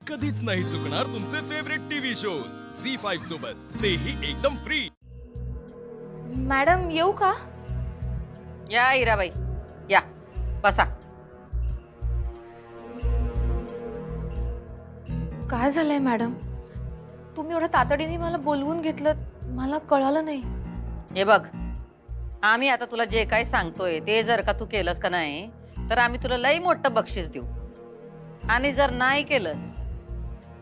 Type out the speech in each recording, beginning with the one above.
कधीच नाही चुकणार तुमचे फेवरेट टीव्ही शोज झी5 सोबत, तेही एकदम फ्री। मॅडम येऊ का? या इराबाई या, बसा। काय झालंय मॅडम? तुम्ही एवढ्या तातडीने मला बोलवून घेतलं, मला कळालं नाही। हे बघ, आम्ही आता तुला जे काय सांगतोय ते जर का तू केलंस का नाही तर आम्ही तुला लई मोठं बक्षीस देऊ, आणि जर नाही केलंस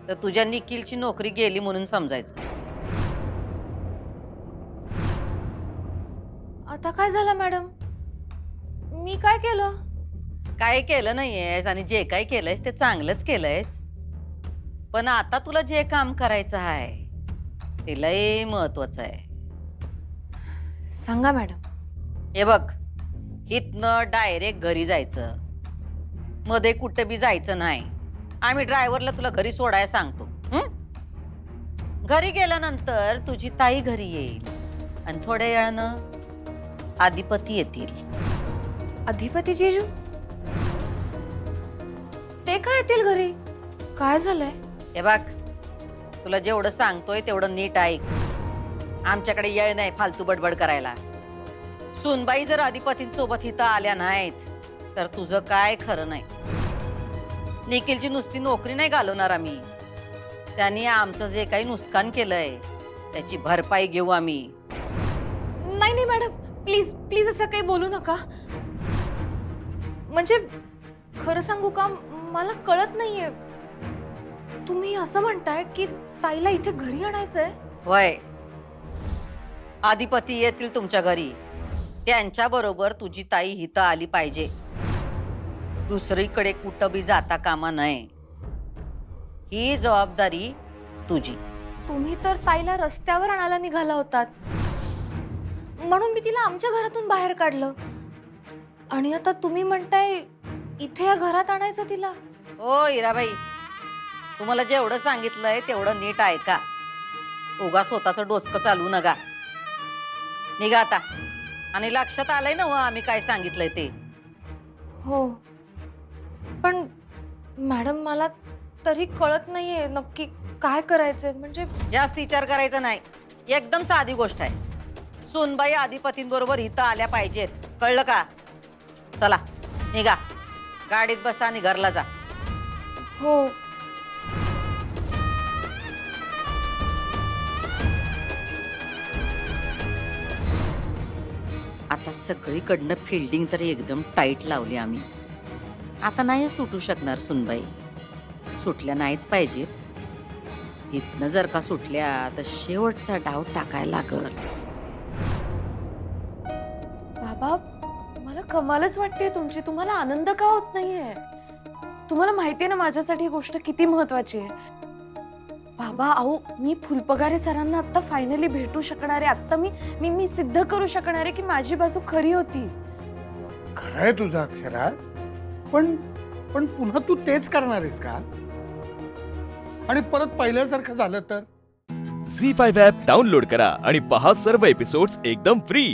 तर तुझ्या निखिलची नोकरी गेली म्हणून समजायचं। आता काय झालं मॅडम? मी काय केलं? काय केलं नाहीयेस, आणि जे काय केलंयस ते चांगलंच केलंयस, पण आता तुला जे काम करायचं आहे ते लई महत्वाचं आहे। सांगा मॅडम। हे बघ, इथनं डायरेक्ट घरी जायचं, मध्ये कुठं बी जायचं नाही। आम्ही ड्रायव्हरला तुला घरी सोडायला सांगतो। घरी गेल्यानंतर तुझी ताई घरी येईल आणि थोड्या वेळानं आदिपती येतील। अधिपती जीजू? ते काय येतील घरी? काय झालंय? हे बघ, तुला जेवढं सांगतोय तेवढं नीट ऐक। आमच्याकडे येळ नाही फालतू बडबड करायला। सुनबाई जर अधिपतींसोबत इथं आल्या नाहीत तर तुझं काय खरं नाही। निखिलची नुसती नोकरी नाही घालवणार आम्ही, त्यांनी आमचं जे काही नुकसान केलंय त्याची भरपाई घेऊ आम्ही। नाही नाही मॅडम, प्लीज प्लीज असं काही बोलू नका। म्हणजे खरं सांगू का, मला कळत नाहीये। तुम्ही असं म्हणताय की ताईला इथे घरी आणायचंय? होय, अधिपती येतील तुमच्या घरी, त्यांच्या बरोबर तुझी ताई इथं आली पाहिजे, दुसरीकडे कुठं बी जाता कामा नये। ही जबाबदारी तुझी। तुम्ही तर ताईला रस्त्यावर आणायला निघाला होतात, म्हणून मी तिला आमच्या घरातून बाहेर काढलं, आणि आता तुम्ही म्हणताय इथे या घरात आणायचं तिला? ओ इराबाई, तुम्हाला जेवढं सांगितलंय तेवढं नीट ऐका, उगा स्वतःचं डोसकं चालवू नका। निघा आता, आणि लक्षात आलंय ना आम्ही काय सांगितलंय ते? हो, पण मॅडम मला तरी कळत नाहीये नक्की काय करायचंय। म्हणजे जास्त विचार करायचा नाही, एकदम साधी गोष्ट आहे। सुनबाई अधिपतींबरोबर इथं आल्या पाहिजेत, कळलं का? चला निघा, गाडीत बसा आणि घरला जा। हो। आता सगळीकडनं फिल्डिंग तर एकदम टाईट लावली आम्ही, आता नाही सुटू शकणार सुनबाई, सुटल्या नाहीच पाहिजेत। इथनं जर का सुटल्या तर शेवटचा डाव टाकायला लागल। बाबा, मला कमालच वाटते तुमची। तुम्हाला आनंद का होत नाहीये? तुम्हाला माहितीये ना माझ्यासाठी ही गोष्ट किती महत्वाची आहे। बाबा अहो, मी फुलपगारे सरांना आता फायनली भेटू शकणार आहे। आता मी सिद्ध करू शकणार आहे की माझी बाजू खरी होती। खरंय तुझं अक्षरा, पण पण पुन्हा तू तेच करणार आहेस का? आणि परत पहिल्यासारखं झालं तर? झी5 ॲप डाउनलोड करा आणि पहा सर्व एपिसोड्स एकदम फ्री।